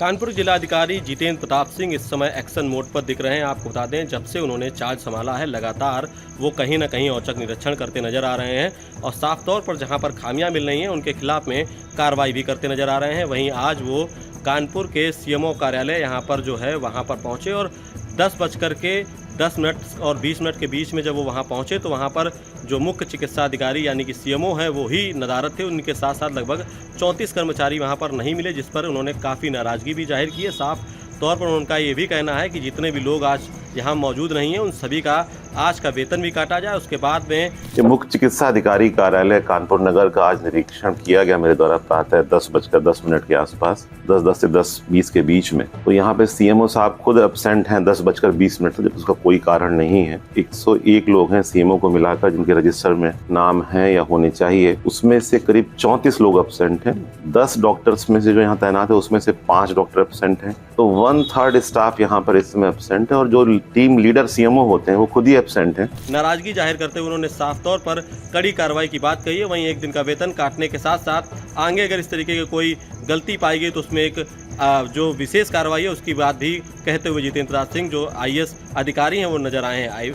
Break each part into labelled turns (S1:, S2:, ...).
S1: कानपुर जिलाधिकारी जितेंद्र प्रताप सिंह इस समय एक्शन मोड पर दिख रहे हैं। आपको बता दें, जब से उन्होंने चार्ज संभाला है लगातार वो कहीं ना कहीं औचक निरीक्षण करते नजर आ रहे हैं और साफ तौर पर जहां पर खामियां मिल रही हैं उनके खिलाफ में कार्रवाई भी करते नजर आ रहे हैं। वहीं आज वो कानपुर के सीएमओ कार्यालय यहाँ पर जो है वहाँ पर पहुँचे और 10:10 और 20 मिनट के बीच में जब वो वहाँ पहुँचे तो वहाँ पर जो मुख्य चिकित्सा अधिकारी यानी कि सीएमओ है वो ही नदारद थे। उनके साथ साथ लगभग 34 कर्मचारी वहाँ पर नहीं मिले, जिस पर उन्होंने काफ़ी नाराज़गी भी जाहिर की है। साफ तौर पर उनका ये भी कहना है कि जितने भी लोग आज यहाँ मौजूद नहीं हैं उन सभी का आज का वेतन भी काटा जाए। उसके बाद में
S2: मुख्य चिकित्सा अधिकारी कार्यालय कानपुर नगर का आज निरीक्षण किया गया मेरे द्वारा प्रातः 10:10 के आसपास, 10:10 से 10:20 के बीच में। तो यहाँ पे सीएमओ साहब खुद एब्सेंट हैं 10:20 तक, जब उसका कोई कारण नहीं है। 101 लोग हैं सीएमओ को मिलाकर जिनके रजिस्टर में नाम है या होने चाहिए, उसमें से करीब 34 लोग एब्सेंट हैं। 10 डॉक्टर्स में से जो यहाँ तैनात है उसमें से 5 डॉक्टर एब्सेंट हैं, तो 1/3 स्टाफ यहाँ पर इस समय एब्सेंट है और जो टीम लीडर सीएमओ होते हैं वो खुद ही एब्सेंट हैं।
S1: नाराजगी जाहिर करते हुए उन्होंने साफ तौर पर कड़ी कार्रवाई की बात कही है। वहीं एक दिन का वेतन काटने के साथ साथ आगे अगर इस तरीके की कोई गलती पाई गई तो उसमें एक जो विशेष कार्रवाई है उसकी बात भी कहते हुए जितेंद्र प्रताप सिंह जो आईएएस अधिकारी हैं वो नजर आए हैं।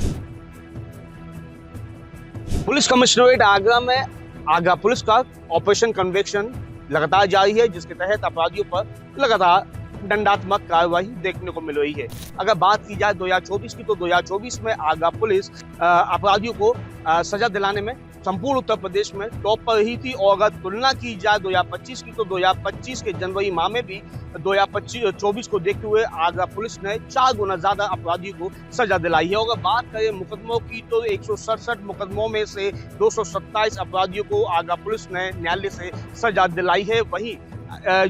S3: पुलिस कमिश्नरेट आगरा में आगरा पुलिस का ऑपरेशन कन्वेक्शन लगातार जारी है, जिसके तहत अपराधियों पर लगातार दंडात्मक कार्रवाई देखने को मिल रही है। अगर बात की जाए 2024 की, तो 2024 में आगरा पुलिस अपराधियों को सजा दिलाने में संपूर्ण उत्तर प्रदेश में टॉप पर रही थी। और अगर तुलना की जाए 2025 की, तो 2025 के जनवरी माह में भी 2024 को देखते हुए आगरा पुलिस ने 4 गुना ज्यादा अपराधियों को सजा दिलाई है। और अगर बात करें मुकदमों की, तो 167 मुकदमों में से 227 अपराधियों को आगरा पुलिस ने न्यायालय से सजा दिलाई है। वहीं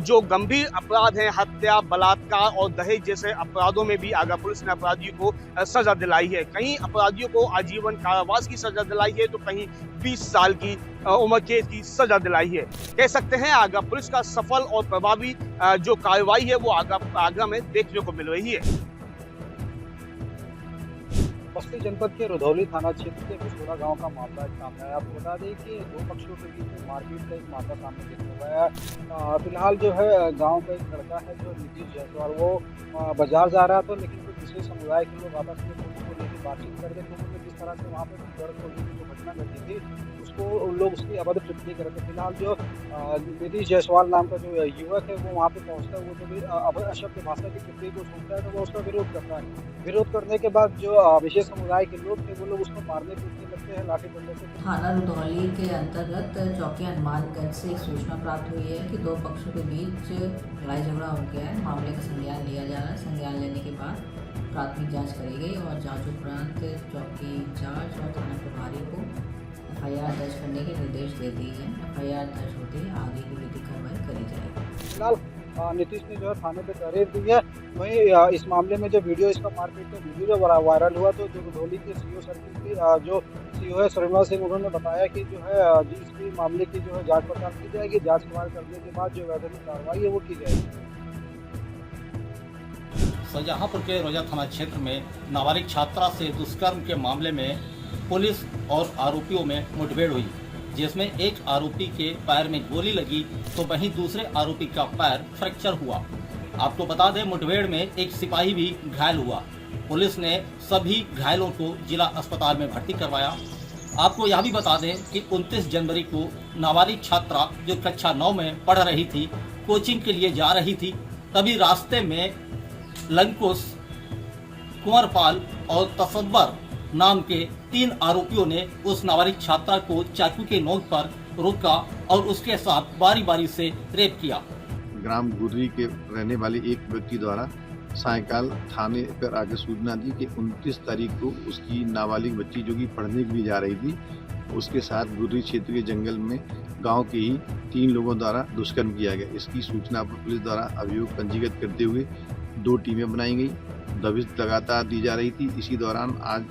S3: जो गंभीर अपराध हैं, हत्या, बलात्कार और दहेज जैसे अपराधों में भी आगरा पुलिस ने अपराधियों को सजा दिलाई है। कहीं अपराधियों को आजीवन कारावास की सजा दिलाई है, तो कहीं 20 साल की उम्र कैद की सजा दिलाई है। कह सकते हैं आगरा पुलिस का सफल और प्रभावी जो कार्रवाई है वो आगरा में देखने को मिल रही है।
S4: बस्ती जनपद के रुधौली थाना क्षेत्र के बिसोड़ा गांव का मामला सामने आया। आपको बता दें कि 2 पक्षों के बीच में मारपीट का एक मामला सामने देखने को आया। फिलहाल जो है गांव का एक लड़का है जो नीतीश जायसवाल, वो बाजार जा रहा था, लेकिन कुछ दूसरे समुदाय के लोग आपस में लोगों को लेकर बातचीत कर रहे थे। जिस तरह से वहाँ पर जड़ खोलने की जो घटना घटी थी उसको लोग उसकी अवैध टिप्पणी कर रहे थे। फिलहाल जो नीतीश जायसवाल नाम का जो युवक है वो वहाँ पे पहुँचता है, वो जो भी अशब्द भाषा की टिप्पणी को सुनता है तो वो उसका विरोध करता है। विरोध करने के बाद जो विशेष समुदाय के लोग थे वो लोग उसको मारने पीटने लगते हैं लाठी डंडे से।
S5: थाना रुधौली के अंतर्गत चौकी हनुमानगंज से एक सूचना प्राप्त हुई है कि 2 पक्षों के बीच लड़ाई झगड़ा हो गया है। मामले का संज्ञान लिया जा रहा है। संज्ञान लेने के बाद प्राथमिक जांच करी गई और जांच उपरांत चौकी इंचार्ज और थाना प्रभारी को एफआईआर दर्ज करने के निर्देश दे दिए हैं। एफआईआर दर्ज होते ही आगे की विधिक कार्रवाई करी जाएगी।
S4: फिलहाल नीतीश ने जो है थाने पे तहरीर दी है। वहीं इस मामले में जो वीडियो इसका मारपीट का वीडियो जो वायरल हुआ, तो जो रुधौली के सीओ सर्किल की जो सीओ है शर्मा सिंह, उन्होंने बताया कि जो है इस मामले की जो है जांच पड़ताल की जाएगी। जांच पड़ताल करने के बाद जो वैधानिक कार्रवाई है वो की जाएगी।
S6: शाहजहांपुर के रोजा थाना क्षेत्र में नाबालिग छात्रा से दुष्कर्म के मामले में पुलिस और आरोपियों में मुठभेड़ हुई, जिसमें एक आरोपी के पैर में गोली लगी तो वहीं दूसरे आरोपी का पैर फ्रैक्चर हुआ। आपको बता दें, मुठभेड़ में एक सिपाही भी घायल हुआ। पुलिस ने सभी घायलों को जिला अस्पताल में भर्ती करवाया। आपको यह भी बता दें कि 29 जनवरी को नाबालिग छात्रा जो कक्षा 9 में पढ़ रही थी, कोचिंग के लिए जा रही थी, तभी रास्ते में लंकुश, कुंवरपाल और तसव्वर नाम के 3 आरोपियों ने उस नाबालिग छात्रा को चाकू के नोक पर रोका और उसके साथ बारी बारी से रेप किया।
S7: ग्राम गुर्री के रहने वाले एक व्यक्ति द्वारा सायकाल थाने पर आगे सूचना दी कि 29 तारीख को उसकी नाबालिग बच्ची जो कि पढ़ने के लिए जा रही थी, उसके साथ गुर्री क्षेत्र के जंगल में गांव के ही 3 लोगों द्वारा दुष्कर्म किया गया। इसकी सूचना पर पुलिस द्वारा अभियोग पंजीकृत करते हुए 2 टीमें बनाई गई। दबिश लगातार दी जा रही थी। इसी दौरान आज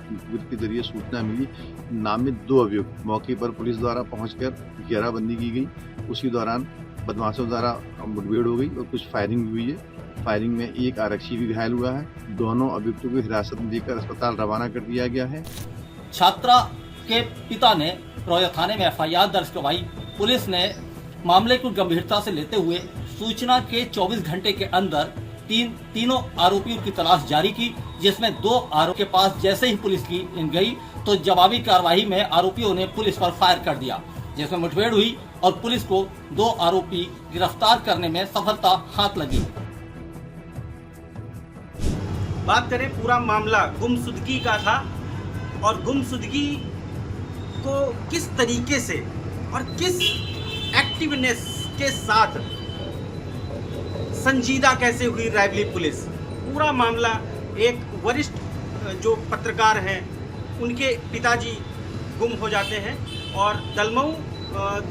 S7: के जरिए सूचना मिली, नामित 2 अभियुक्त मौके पर पुलिस द्वारा पहुंचकर घेराबंदी की गई। उसी दौरान बदमाशों द्वारा मुठभेड़ हो गई और कुछ फायरिंग भी हुई है। फायरिंग में एक आरक्षी भी घायल हुआ है। दोनों अभियुक्तों को हिरासत में लेकर अस्पताल रवाना कर दिया गया है।
S6: छात्रा के पिता ने रोजा थाने में एफआईआर दर्ज करवाई। पुलिस ने मामले को गंभीरता से लेते हुए सूचना के 24 घंटे के अंदर तीनों आरोपियों की तलाश जारी की, जिसमें 2 आरोपियों के पास जैसे ही पुलिस की गई तो जवाबी कार्रवाई में आरोपियों ने पुलिस पर फायर कर दिया, जिसमें मुठभेड़ हुई और पुलिस को 2 आरोपी गिरफ्तार करने में सफलता हाथ लगी।
S8: बात करें, पूरा मामला गुमशुदगी का था और गुमशुदगी को किस तरीके से और किस एक्टिवनेस के साथ संजीदा कैसे हुई रायबरेली पुलिस। पूरा मामला एक वरिष्ठ जो पत्रकार हैं उनके पिताजी गुम हो जाते हैं और दलमऊ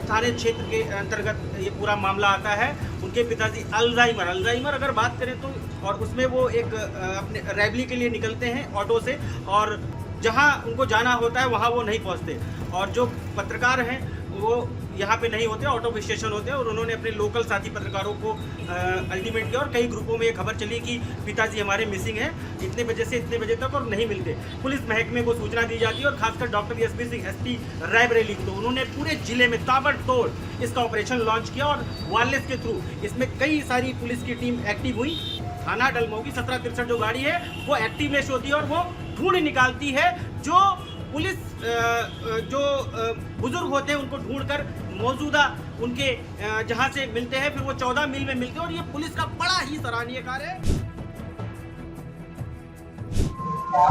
S8: थाने क्षेत्र के अंतर्गत ये पूरा मामला आता है। उनके पिताजी अल्जाइमर अगर बात करें तो, और उसमें वो एक अपने रायबरेली के लिए निकलते हैं ऑटो से और जहां उनको जाना होता है वहां वो नहीं पहुंचते और जो पत्रकार हैं वो यहाँ पे नहीं होते, ऑटो स्टेशन होते हैं और उन्होंने अपने लोकल साथी पत्रकारों को अल्टीमेट किया और कई ग्रुपों में ये खबर चली कि पिताजी हमारे मिसिंग हैं इतने बजे से इतने बजे तक और नहीं मिलते। पुलिस महकमे को सूचना दी जाती है और खासकर doctor SP Singh SP Raebareli को, तो उन्होंने पूरे जिले में ताबड़तोड़ इसका ऑपरेशन लॉन्च किया और वायरलेस के थ्रू इसमें कई सारी पुलिस की टीम एक्टिव हुई। थाना डलमऊ की 1763 जो गाड़ी है वो एक्टिवनेस होती है और वो ढूंढ निकालती है जो पुलिस जो बुजुर्ग होते हैं उनको ढूंढकर मौजूदा उनके जहां से मिलते हैं, फिर वो 14 मील में मिलते हैं और ये पुलिस का बड़ा ही सराहनीय कार्य है।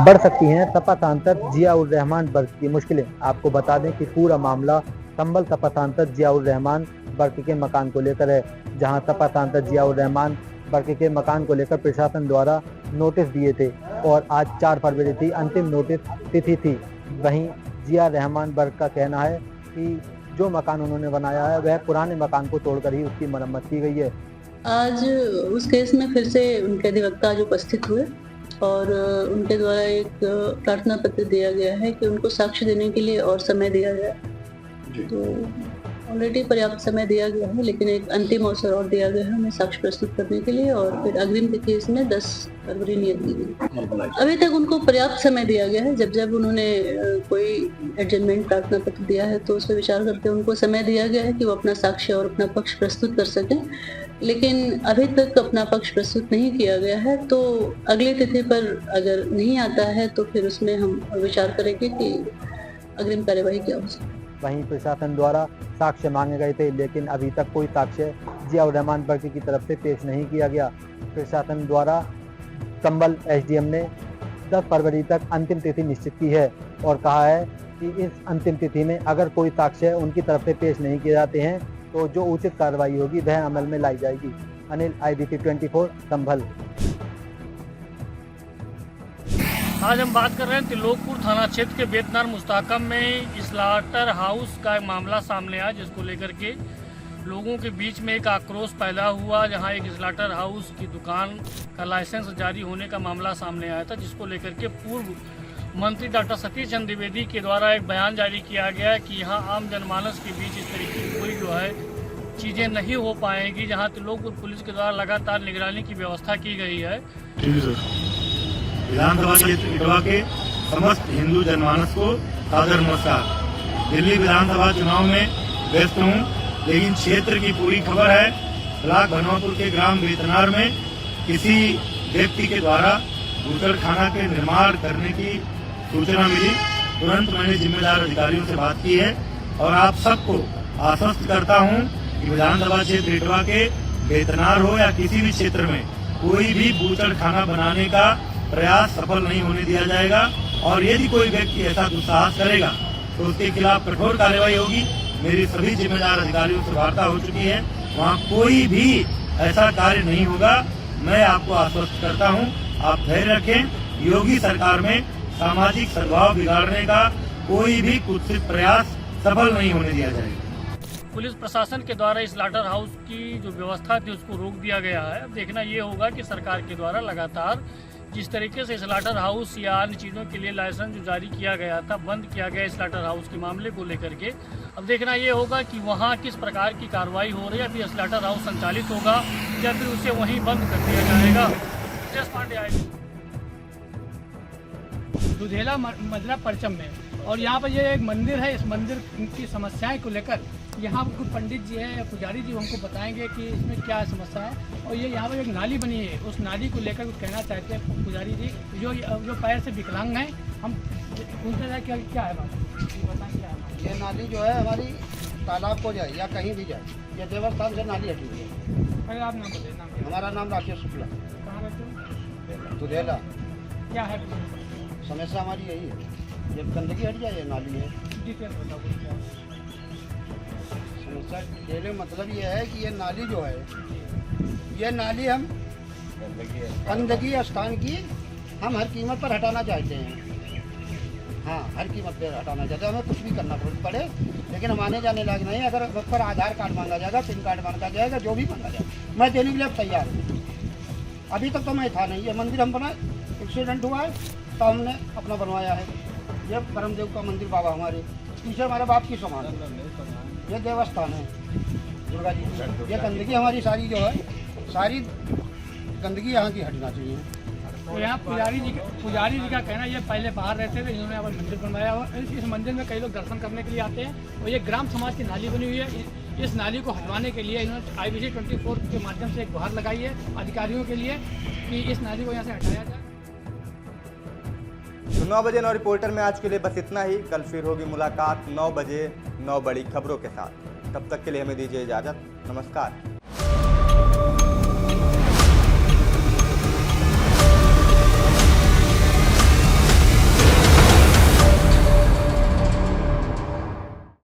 S9: बढ़ सकती हैं सपा सांसद जियाउर रहमान बर्क की मुश्किलें। आपको बता दें कि पूरा मामला संभल सपा सांसद जियाउर रहमान बर्क के मकान को लेकर है, जहां सपा सांसद जियाउर रहमान बर्क के मकान को लेकर प्रशासन द्वारा नोटिस दिए थे और आज 4 फरवरी थी अंतिम नोटिस तिथि थी। वहीं जिया रहमान बर्क का कहना है कि जो मकान उन्होंने बनाया है वह पुराने मकान को तोड़कर ही उसकी मरम्मत की गई है।
S10: आज उस केस में फिर से उनके अधिवक्ता आज उपस्थित हुए और उनके द्वारा एक प्रार्थना पत्र दिया गया है कि उनको साक्ष्य देने के लिए और समय दिया जाए। तो ऑलरेडी पर्याप्त समय दिया गया है, लेकिन एक अंतिम अवसर और दिया गया है उन्हें साक्ष्य प्रस्तुत करने के लिए और फिर अग्रिम तिथि इसमें 10 फरवरी नियत दी गई। अभी तक उनको पर्याप्त समय दिया गया है। जब उन्होंने कोई एडजमेंट प्रार्थना पत्र दिया है तो उस पर विचार करके उनको समय दिया गया है कि वो अपना साक्ष्य और अपना पक्ष प्रस्तुत कर सकें, लेकिन अभी तक अपना पक्ष प्रस्तुत नहीं किया गया है। तो अगली तिथि पर अगर नहीं आता है तो फिर उसमें हम विचार करेंगे कि अग्रिम कार्यवाही क्या हो सकती है।
S9: वहीं प्रशासन द्वारा साक्ष्य मांगे गए थे, लेकिन अभी तक कोई साक्ष्य जियाउर रहमान बर्क की तरफ से पेश नहीं किया गया। प्रशासन द्वारा संभल एसडीएम ने 10 फरवरी तक अंतिम तिथि निश्चित की है और कहा है कि इस अंतिम तिथि में अगर कोई साक्ष्य उनकी तरफ से पेश नहीं किए जाते हैं तो जो उचित कार्रवाई होगी वह अमल में लाई जाएगी। अनिल, IBC 24 संभल।
S11: आज हम बात कर रहे हैं त्रिलोकपुर थाना क्षेत्र के बेतनार मुस्ताकम में स्लाटर हाउस का मामला सामने आया, जिसको लेकर के लोगों के बीच में एक आक्रोश पैदा हुआ, जहां एक स्लाटर हाउस की दुकान का लाइसेंस जारी होने का मामला सामने आया था, जिसको लेकर के पूर्व मंत्री डॉक्टर सतीश चंद्र द्विवेदी के द्वारा एक बयान जारी किया गया कि यहाँ आम जनमानस के बीच इस तरीके की कोई जो है चीज़ें नहीं हो पाएंगी, जहाँ त्रिलोकपुर पुलिस के द्वारा लगातार निगरानी की व्यवस्था की गई है।
S12: विधानसभा क्षेत्र के समस्त हिंदू जनमानस को सादर नमस्कार। दिल्ली विधानसभा चुनाव में व्यस्त हूँ, लेकिन क्षेत्र की पूरी खबर है। ब्लॉक भनवापुर के ग्राम बेतनार में किसी व्यक्ति के द्वारा बूचड़खाना के निर्माण करने की सूचना मिली। तुरंत मैंने जिम्मेदार अधिकारियों से बात की है और आप सबको आश्वस्त करता हूँ कि विधानसभा क्षेत्र इटवा के बेतनार हो या किसी भी क्षेत्र में कोई भी बूचड़खाना बनाने का प्रयास सफल नहीं होने दिया जाएगा और यदि कोई व्यक्ति ऐसा दुस्साहस करेगा तो उसके खिलाफ कठोर कार्रवाई होगी। मेरी सभी जिम्मेदार अधिकारियों से वार्ता हो चुकी है, वहाँ कोई भी ऐसा कार्य नहीं होगा। मैं आपको आश्वस्त करता हूँ, आप धैर्य रखें। योगी सरकार में सामाजिक सद्भाव बिगाड़ने का कोई भी कुत्सित प्रयास सफल नहीं होने दिया जाएगा।
S11: पुलिस प्रशासन के द्वारा इस स्लाटर हाउस की जो व्यवस्था थी उसको रोक दिया गया है। अब देखना ये होगा कि सरकार के द्वारा लगातार जिस तरीके से स्लाटर हाउस या अन्य चीज़ों के लिए लाइसेंस जो जारी किया गया था, बंद किया गया स्लाटर हाउस के मामले को लेकर के, अब देखना ये होगा कि वहाँ किस प्रकार की कार्रवाई हो रही है। अभी स्लाटर हाउस संचालित होगा या फिर उसे वहीं बंद कर दिया जाएगा। जस पांडे आए
S13: दुधेला मजरा परचम में
S11: और यहाँ पर ये एक मंदिर है, इस मंदिर की समस्याएं को लेकर यहाँ पर कुछ पंडित जी हैं, पुजारी जी हमको बताएंगे कि इसमें क्या समस्या है। और ये यहाँ पर एक नाली बनी है, उस नाली को लेकर कुछ कहना चाहते हैं पुजारी जी जो पैर से विकलांग हैं। हम पूछते हैं क्या है बात, बताएं क्या है।
S13: ये नाली जो है हमारी तालाब को जाए या कहीं भी जाए, ये देवस्थान से नाली हटी हुई है।
S11: पहले आप नाम बताइए। नाम
S13: हमारा नाम राकेश शुक्ला,
S11: कहाँ रहते हो?
S13: दुधेला।
S11: क्या है
S13: समस्या हमारी यही है, ये गंदगी हट जाए, ये नाली है।
S11: डिटेल बताओ क्या है।
S13: समस्या के मतलब ये है कि ये नाली जो है, ये नाली हम गंदगी स्थान की हम हर कीमत पर हटाना चाहते हैं। हाँ, हर कीमत पर हटाना चाहते हैं, हमें कुछ भी करना पड़े, लेकिन हम आने जाने लायक नहीं है। अगर मुझ पर आधार कार्ड मांगा जाएगा, सिम कार्ड मांगा जाएगा, जो भी मांगा जाएगा, मैं देने के लिए तैयार हूँ। अभी तक तो मैं था नहीं, ये मंदिर हम बना, एक्सीडेंट हुआ है तो हमने अपना बनवाया है। ये परमदेव का मंदिर बाबा हमारे पीछे हमारे बाप की समान है, ये देवस्थान है दुर्गा जी। ये गंदगी हमारी सारी जो है, सारी गंदगी यहाँ की हटना चाहिए।
S11: तो यहाँ पुजारी जी का कहना, ये पहले बाहर रहते थे, इन्होंने अब मंदिर बनवाया हुआ। इस मंदिर में कई लोग दर्शन करने के लिए आते हैं और ये ग्राम समाज की नाली बनी हुई है। इस नाली को हटवाने के लिए इन्होंने IBC 24 के माध्यम से एक गुहार लगाई है अधिकारियों के लिए कि इस नाली को यहाँ से हटाया जाए।
S14: तो 9 बजे 9 रिपोर्टर में आज के लिए बस इतना ही। कल फिर होगी मुलाकात 9 बजे 9 बड़ी खबरों के साथ। तब तक के लिए हमें दीजिए इजाज़त। नमस्कार।